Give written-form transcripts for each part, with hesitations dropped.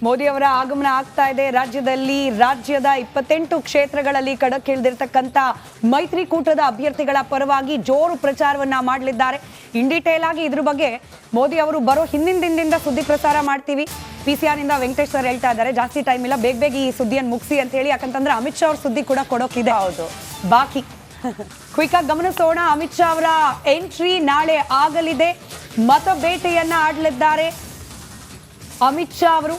ಮೋದಿ ಅವರ ಆಗಮನ ಆಗ್ತಾ ಇದೆ ರಾಜ್ಯದ 28 ಕ್ಷೇತ್ರಗಳಲ್ಲಿ ಕಣಕ್ಕಿಳಿದಿರತಕ್ಕಂತ ಮೈತ್ರಿಕೂಟದ ಅಭ್ಯರ್ಥಿಗಳ ಪರವಾಗಿ ಜೋರು ಪ್ರಚಾರವನ್ನ ಮಾಡಲಿದ್ದಾರೆ. ಇನ್ ಡೀಟೇಲ್ ಆಗಿ ಇದ್ರ ಬಗ್ಗೆ ಮೋದಿ ಅವರು ಬರೋ ಹಿಂದಿನ ದಿನದಿಂದ ಸುದ್ದಿ ಪ್ರಸಾರ ಮಾಡ್ತೀವಿ. ಪಿಸಿಆರ್ ನಿಂದ ವೆಂಕಟೇಶ್ ಸರ್ ಹೇಳ್ತಾ ಇದ್ದಾರೆ ಜಾಸ್ತಿ ಟೈಮ್ ಇಲ್ಲ, ಬೇಗ ಈ ಸುದ್ದಿಯನ್ನು ಮುಗಿಸಿ ಅಂತ ಹೇಳಿ. ಯಾಕಂತಂದ್ರೆ ಅಮಿತ್ ಶಾ ಅವ್ರ ಸುದ್ದಿ ಕೂಡ ಕೊಡೋಕಿದೆ. ಹೌದು, ಬಾಕಿ ಕ್ವಿಕ್ ಆಗಿ ಗಮನಿಸೋಣ. ಅಮಿತ್ ಶಾ ಅವರ ಎಂಟ್ರಿ ನಾಳೆ ಆಗಲಿದೆ. ಮತ ಬೇಟೆಯನ್ನ ಆಡಲಿದ್ದಾರೆ ಅಮಿತ್ ಶಾ ಅವರು.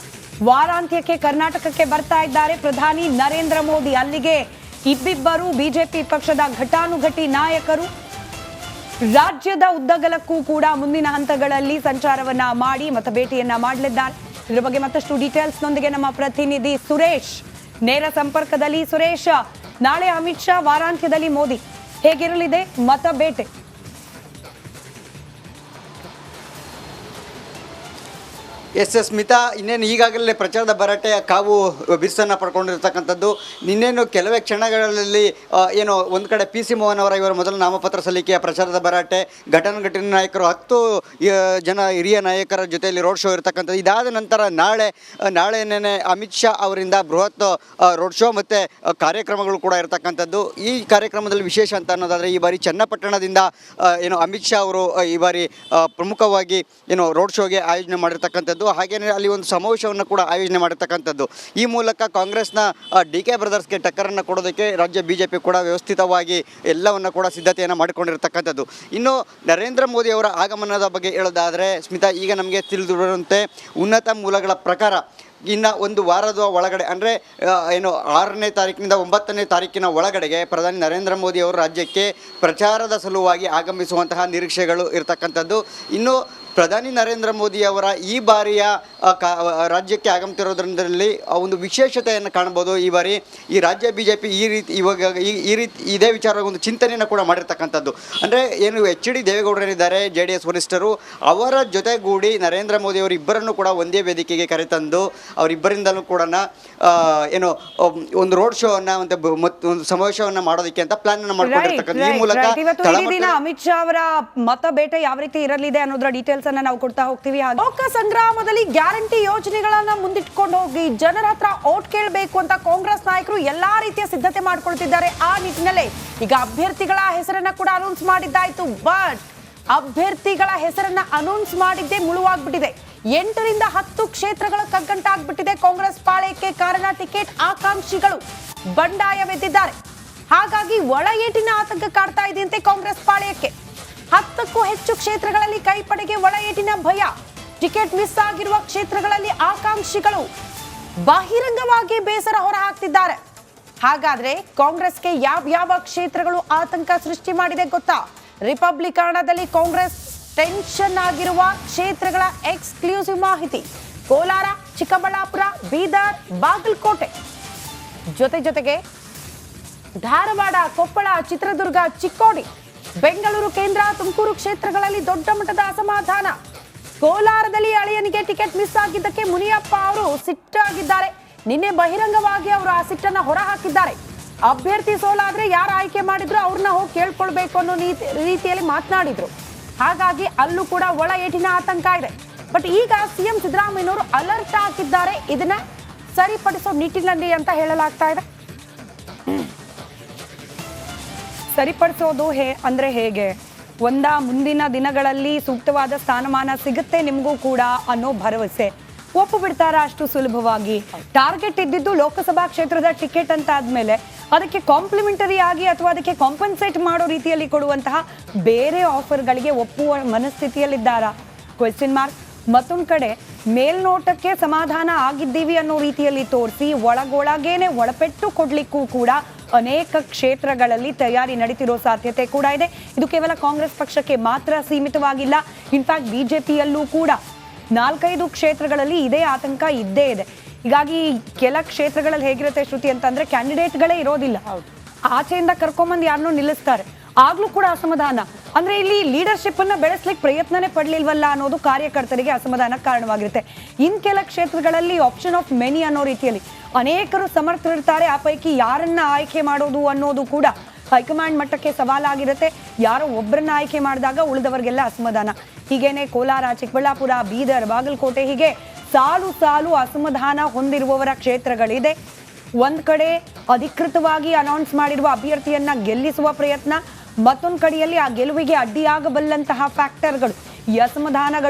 ವಾರಾಂತ್ಯಕ್ಕೆ ಕರ್ನಾಟಕಕ್ಕೆ ಬರ್ತಾ ಇದ್ದಾರೆ ಪ್ರಧಾನಿ ನರೇಂದ್ರ ಮೋದಿ. ಅಲ್ಲಿಗೆ ಇಬ್ಬಿಬ್ಬರು ಬಿಜೆಪಿ ಪಕ್ಷದ ಘಟಾನುಘಟಿ ನಾಯಕರು ರಾಜ್ಯದ ಉದ್ದಗಲಕ್ಕೂ ಕೂಡ ಮುಂದಿನ ಹಂತಗಳಲ್ಲಿ ಸಂಚಾರವನ್ನ ಮಾಡಿ ಮತ ಭೇಟಿಯನ್ನ ಮಾಡಲಿದ್ದಾರೆ. ಇದರ ಬಗ್ಗೆ ಮತ್ತಷ್ಟು ಡೀಟೇಲ್ಸ್ ನೊಂದಿಗೆ ನಮ್ಮ ಪ್ರತಿನಿಧಿ ಸುರೇಶ್ ನೇರ ಸಂಪರ್ಕದಲ್ಲಿ. ಸುರೇಶ್, ನಾಳೆ ಅಮಿತ್ ಶಾ, ವಾರಾಂತ್ಯದಲ್ಲಿ ಮೋದಿ, ಹೇಗಿರಲಿದೆ ಮತ ಬೇಟೆ? ಎಸ್ ಸ್ಮಿತಾ, ಇನ್ನೇನು ಈಗಾಗಲೇ ಪ್ರಚಾರದ ಭರಾಟೆಯ ಕಾವು ಬಿರುಸನ್ನು ಪಡ್ಕೊಂಡಿರ್ತಕ್ಕಂಥದ್ದು. ಇನ್ನೇನು ಕೆಲವೇ ಕ್ಷಣಗಳಲ್ಲಿ ಏನು ಒಂದು ಕಡೆ ಸಿ ಮೋಹನ್ ಅವರ ಇವರ ಮೊದಲ ನಾಮಪತ್ರ ಸಲ್ಲಿಕೆಯ ಪ್ರಚಾರದ ಭರಾಟೆ, ಘಟನಾಘಟಿ ನಾಯಕರು 10 ಜನ ಹಿರಿಯ ನಾಯಕರ ಜೊತೆಯಲ್ಲಿ ರೋಡ್ ಶೋ ಇರತಕ್ಕಂಥದ್ದು. ಇದಾದ ನಂತರ ನಾಳೆನೇ ಅಮಿತ್ ಶಾ ಅವರಿಂದ ಬೃಹತ್ ರೋಡ್ ಶೋ ಮತ್ತು ಕಾರ್ಯಕ್ರಮಗಳು ಕೂಡ ಇರತಕ್ಕಂಥದ್ದು. ಈ ಕಾರ್ಯಕ್ರಮದಲ್ಲಿ ವಿಶೇಷ ಅಂತ ಅನ್ನೋದಾದರೆ ಈ ಬಾರಿ ಚನ್ನಪಟ್ಟಣದಿಂದ ಏನು ಅಮಿತ್ ಶಾ ಅವರು ಈ ಬಾರಿ ಪ್ರಮುಖವಾಗಿ ಏನು ರೋಡ್ ಶೋಗೆ ಆಯೋಜನೆ ಮಾಡಿರ್ತಕ್ಕಂಥದ್ದು. ಹಾಗೆಯೇ ಅಲ್ಲಿ ಒಂದು ಸಮಾವೇಶವನ್ನು ಕೂಡ ಆಯೋಜನೆ ಮಾಡಿರ್ತಕ್ಕಂಥದ್ದು. ಈ ಮೂಲಕ ಕಾಂಗ್ರೆಸ್ನ DK ಬ್ರದರ್ಸ್ಗೆ ಟಕ್ಕರನ್ನು ಕೊಡೋದಕ್ಕೆ ರಾಜ್ಯ ಬಿಜೆಪಿ ಕೂಡ ವ್ಯವಸ್ಥಿತವಾಗಿ ಎಲ್ಲವನ್ನು ಕೂಡ ಸಿದ್ಧತೆಯನ್ನು ಮಾಡಿಕೊಂಡಿರ್ತಕ್ಕಂಥದ್ದು. ಇನ್ನು ನರೇಂದ್ರ ಮೋದಿ ಅವರ ಆಗಮನದ ಬಗ್ಗೆ ಹೇಳೋದಾದರೆ ಸ್ಮಿತಾ, ಈಗ ನಮಗೆ ತಿಳಿದಿರುವಂತೆ ಉನ್ನತ ಮೂಲಗಳ ಪ್ರಕಾರ ಇನ್ನು ಒಂದು ವಾರದ ಒಳಗಡೆ ಅಂದರೆ ಏನು 6ನೇ ತಾರೀಕಿನಿಂದ 9ನೇ ತಾರೀಕಿನ ಒಳಗಡೆಗೆ ಪ್ರಧಾನಿ ನರೇಂದ್ರ ಮೋದಿ ಅವರು ರಾಜ್ಯಕ್ಕೆ ಪ್ರಚಾರದ ಸಲುವಾಗಿ ಆಗಮಿಸುವಂತಹ ನಿರೀಕ್ಷೆಗಳು ಇರತಕ್ಕಂಥದ್ದು. ಇನ್ನು ಪ್ರಧಾನಿ ನರೇಂದ್ರ ಮೋದಿ ಅವರ ಈ ಬಾರಿಯ ರಾಜ್ಯಕ್ಕೆ ಆಗಮಿಸಿರೋದ್ರಲ್ಲಿ ಒಂದು ವಿಶೇಷತೆಯನ್ನು ಕಾಣ್ಬೋದು. ಈ ಬಾರಿ ಈ ರಾಜ್ಯ ಬಿಜೆಪಿ ಈ ರೀತಿ ಇದೇ ವಿಚಾರವಾಗಿ ಒಂದು ಚಿಂತನೆಯನ್ನು ಕೂಡ ಮಾಡಿರ್ತಕ್ಕಂಥದ್ದು. ಅಂದರೆ ಏನು HD ದೇವೇಗೌಡರೇನಿದ್ದಾರೆ JDS ವರಿಷ್ಠರು, ಅವರ ಜೊತೆಗೂಡಿ ನರೇಂದ್ರ ಮೋದಿ ಅವರು ಇಬ್ಬರನ್ನು ಕೂಡ ಒಂದೇ ವೇದಿಕೆಗೆ ಕರೆತಂದು ಅವರಿಬ್ಬರಿಂದಲೂ ಕೂಡ ಏನು ಒಂದು ರೋಡ್ ಶೋ ಅನ್ನ ಒಂದು ಸಮಾವೇಶವನ್ನು ಮಾಡೋದಕ್ಕೆ ಅಂತ ಪ್ಲಾನ್ ಅನ್ನು ಮಾಡ್ಕೊಂಡಿರ್ತಕ್ಕಂಥ. ಈ ಮೂಲಕ ಅಮಿತ್ ಶಾ ಅವರ ಮತ ಬೇಟೆ ಯಾವ ರೀತಿ ಇರಲಿದೆ ಅನ್ನೋದ್ರ ಡೀಟೇಲ್ಸ್ ಅನ್ನ ನಾವು ಕೊಡ್ತಾ ಹೋಗ್ತೀವಿ. ಲೋಕ ಸಂಗ್ರಾಮದಲ್ಲಿ ಗ್ಯಾರಂಟಿ ಯೋಜನೆಗಳನ್ನ ಮುಂದಿಟ್ಕೊಂಡು ಹೋಗಿ ಜನರ ಹತ್ರ ಓಟ್ ಕೇಳಬೇಕು ಅಂತ ಕಾಂಗ್ರೆಸ್ ನಾಯಕರು ಎಲ್ಲಾ ರೀತಿಯ ಸಿದ್ಧತೆ ಮಾಡ್ಕೊಳ್ತಿದ್ದಾರೆ. ಆ ನಿಟ್ಟಿನಲ್ಲೇ ಈಗ ಅಭ್ಯರ್ಥಿಗಳ ಹೆಸರನ್ನ ಕೂಡ ಅನೌನ್ಸ್ ಮಾಡಿದ್ದಾಯ್ತು. ಬಟ್ ಅಭ್ಯರ್ಥಿಗಳ ಹೆಸರನ್ನ ಅನೌನ್ಸ್ ಮಾಡಿದ್ದೇ ಮುಳುವಾಗ್ಬಿಟ್ಟಿದೆ. 8 ರಿಂದ 10 ಕ್ಷೇತ್ರಗಳ ಕಗ್ಗಂಟಾಗ್ಬಿಟ್ಟಿದೆ ಕಾಂಗ್ರೆಸ್ ಪಾಳೆಯಕ್ಕೆ. ಕಾರಣ ಟಿಕೆಟ್ ಆಕಾಂಕ್ಷಿಗಳು ಬಂಡಾಯವೆದ್ದಿದ್ದಾರೆ. ಹಾಗಾಗಿ ಒಳ ಏಟಿನ ಆತಂಕ ಕಾಡ್ತಾ ಇದೆಯಂತೆ ಕಾಂಗ್ರೆಸ್ ಪಾಳೆಯಕ್ಕೆ. 10ಕ್ಕೂ ಹೆಚ್ಚು ಕ್ಷೇತ್ರಗಳಲ್ಲಿ ಕೈಪಡೆಗೆ ಒಳ ಏಟಿನ ಭಯ. ಟಿಕೆಟ್ ಮಿಸ್ ಆಗಿರುವ ಕ್ಷೇತ್ರಗಳಲ್ಲಿ ಆಕಾಂಕ್ಷಿಗಳು ಬಹಿರಂಗವಾಗಿ ಬೇಸರ ಹೊರ ಹಾಕ್ತಿದ್ದಾರೆ. ಹಾಗಾದ್ರೆ ಕಾಂಗ್ರೆಸ್ಗೆ ಯಾವ ಕ್ಷೇತ್ರಗಳು ಆತಂಕ ಸೃಷ್ಟಿ ಮಾಡಿದೆ ಗೊತ್ತಾ? ರಿಪಬ್ಲಿಕನದಲ್ಲಿ ಕಾಂಗ್ರೆಸ್ ಟೆನ್ಷನ್ ಆಗಿರುವ ಕ್ಷೇತ್ರಗಳ ಎಕ್ಸ್ಕ್ಲೂಸಿವ್ ಮಾಹಿತಿ. ಕೋಲಾರ, ಚಿಕ್ಕಬಳ್ಳಾಪುರ, ಬೀದರ್, ಬಾಗಲಕೋಟೆ, ಜೊತೆಗೆ ಧಾರವಾಡ, ಕೊಪ್ಪಳ, ಚಿತ್ರದುರ್ಗ, ಚಿಕ್ಕೋಡಿ, ಬೆಂಗಳೂರು ಕೇಂದ್ರ, ತುಮಕೂರು ಕ್ಷೇತ್ರಗಳಲ್ಲಿ ದೊಡ್ಡ ಮಟ್ಟದ ಅಸಮಾಧಾನ. ಕೋಲಾರದಲ್ಲಿ ಅಳಿಯನಿಗೆ ಟಿಕೆಟ್ ಮಿಸ್ ಆಗಿದ್ದಕ್ಕೆ ಮುನಿಯಪ್ಪ ಅವರು ಸಿಟ್ಟಾಗಿದ್ದಾರೆ. ನಿನ್ನೆ ಬಹಿರಂಗವಾಗಿ ಅವರು ಆ ಸಿಟ್ಟನ್ನ ಹೊರ ಹಾಕಿದ್ದಾರೆ. ಅಭ್ಯರ್ಥಿ ಸೋಲಾದ್ರೆ ಯಾರು ಆಯ್ಕೆ ಮಾಡಿದ್ರು ಅವ್ರನ್ನ ಹೋಗಿ ಕೇಳ್ಕೊಳ್ಬೇಕು ಅನ್ನೋ ರೀತಿಯಲ್ಲಿ ಮಾತನಾಡಿದ್ರು. ಹಾಗಾಗಿ ಅಲ್ಲೂ ಕೂಡ ಒಳ ಏಟಿನ ಆತಂಕ ಇದೆ. ಬಟ್ ಈಗ ಸಿಎಂ ಸಿದ್ದರಾಮಯ್ಯನವರು ಅಲರ್ಟ್ ಆಗಿದ್ದಾರೆ. ಇದನ್ನ ಸರಿಪಡಿಸೋ ನಿಟ್ಟಿನಲ್ಲಿ ಅಂತ ಹೇಳಲಾಗ್ತಾ ಇದೆ. ಸರಿಪಡಿಸೋದು ಅಂದ್ರೆ ಹೇಗೆ? ಮುಂದಿನ ದಿನಗಳಲ್ಲಿ ಸೂಕ್ತವಾದ ಸ್ಥಾನಮಾನ ಸಿಗುತ್ತೆ ನಿಮಗೂ ಕೂಡ ಅನ್ನೋ ಭರವಸೆ. ಒಪ್ಪು ಬಿಡ್ತಾರ ಅಷ್ಟು ಸುಲಭವಾಗಿ? ಟಾರ್ಗೆಟ್ ಇದ್ದಿದ್ದು ಲೋಕಸಭಾ ಕ್ಷೇತ್ರದ ಟಿಕೆಟ್ ಅಂತ ಆದ್ಮೇಲೆ ಅದಕ್ಕೆ ಕಾಂಪ್ಲಿಮೆಂಟರಿ ಆಗಿ ಅಥವಾ ಅದಕ್ಕೆ ಕಾಂಪನ್ಸೇಟ್ ಮಾಡೋ ರೀತಿಯಲ್ಲಿ ಕೊಡುವಂತಹ ಬೇರೆ ಆಫರ್ಗಳಿಗೆ ಒಪ್ಪುವ ಮನಸ್ಥಿತಿಯಲ್ಲಿದ್ದಾರಾ? Question mark. ಮತ್ತೊಂದು ಕಡೆ ಮೇಲ್ನೋಟಕ್ಕೆ ಸಮಾಧಾನ ಆಗಿದ್ದೀವಿ ಅನ್ನೋ ರೀತಿಯಲ್ಲಿ ತೋರಿಸಿ ಒಳಗೊಳಗೇನೆ ಒಳಪೆಟ್ಟು ಕೊಡ್ಲಿಕ್ಕೂ ಕೂಡ ಅನೇಕ ಕ್ಷೇತ್ರಗಳಲ್ಲಿ ತಯಾರಿ ನಡೀತಿರೋ ಸಾಧ್ಯತೆ ಕೂಡ ಇದೆ. ಇದು ಕೇವಲ ಕಾಂಗ್ರೆಸ್ ಪಕ್ಷಕ್ಕೆ ಮಾತ್ರ ಸೀಮಿತವಾಗಿಲ್ಲ. ಇನ್ಫ್ಯಾಕ್ಟ್ ಬಿಜೆಪಿಯಲ್ಲೂ ಕೂಡ 4-5 ಕ್ಷೇತ್ರಗಳಲ್ಲಿ ಇದೇ ಆತಂಕ ಇದ್ದೇ ಇದೆ. ಹೀಗಾಗಿ ಕೆಲ ಕ್ಷೇತ್ರಗಳಲ್ಲಿ ಹೇಗಿರುತ್ತೆ ಶ್ರುತಿ ಅಂತಂದ್ರೆ ಕ್ಯಾಂಡಿಡೇಟ್ಗಳೇ ಇರೋದಿಲ್ಲ. ಆಚೆಯಿಂದ ಕರ್ಕೊಂಬಂದು ಯಾರನ್ನೋ ನಿಲ್ಲಿಸ್ತಾರೆ, ಆಗ್ಲೂ ಕೂಡ ಅಸಮಾಧಾನ. ಅಂದ್ರೆ ಇಲ್ಲಿ ಲೀಡರ್ಶಿಪ್ ಅನ್ನ ಬೆಳೆಸ್ಲಿಕ್ಕೆ ಪ್ರಯತ್ನನೇ ಪಡ್ಲಿಲ್ವಲ್ಲ ಅನ್ನೋದು ಕಾರ್ಯಕರ್ತರಿಗೆ ಅಸಮಾಧಾನಕ್ಕೆ ಕಾರಣವಾಗಿರುತ್ತೆ. ಇನ್ ಕೆಲ ಕ್ಷೇತ್ರಗಳಲ್ಲಿ ಆಪ್ಷನ್ ಆಫ್ ಮೆನಿ ಅನ್ನೋ ರೀತಿಯಲ್ಲಿ ಅನೇಕರು ಸಮರ್ಥರಿರ್ತಾರೆ. ಆ ಪೈಕಿ ಯಾರನ್ನ ಆಯ್ಕೆ ಮಾಡೋದು ಅನ್ನೋದು ಕೂಡ ಹೈಕಮಾಂಡ್ ಮಟ್ಟಕ್ಕೆ ಸವಾಲಾಗಿರುತ್ತೆ. ಯಾರೋ ಒಬ್ಬರನ್ನ ಆಯ್ಕೆ ಮಾಡಿದಾಗ ಉಳಿದವರಿಗೆಲ್ಲ ಅಸಮಾಧಾನ. ಹೀಗೇನೆ ಕೋಲಾರ, ಚಿಕ್ಕಬಳ್ಳಾಪುರ, ಬೀದರ್, ಬಾಗಲಕೋಟೆ ಹೀಗೆ ಸಾಲು ಸಾಲು ಅಸಮಾಧಾನ ಹೊಂದಿರುವವರ ಕ್ಷೇತ್ರಗಳಿದೆ. ಒಂದ್ ಕಡೆ ಅಧಿಕೃತವಾಗಿ ಅನೌನ್ಸ್ ಮಾಡಿರುವ ಅಭ್ಯರ್ಥಿಯನ್ನ ಗೆಲ್ಲಿಸುವ ಪ್ರಯತ್ನ, ಮತ್ತೊಂದು ಕಡೆಯಲ್ಲಿ ಆ ಗೆಲುವಿಗೆ ಅಡ್ಡಿಯಾಗಬಲ್ಲಂತಹ ಫ್ಯಾಕ್ಟರ್ಗಳು, ಈ ಅಸಮಾಧಾನಗಳು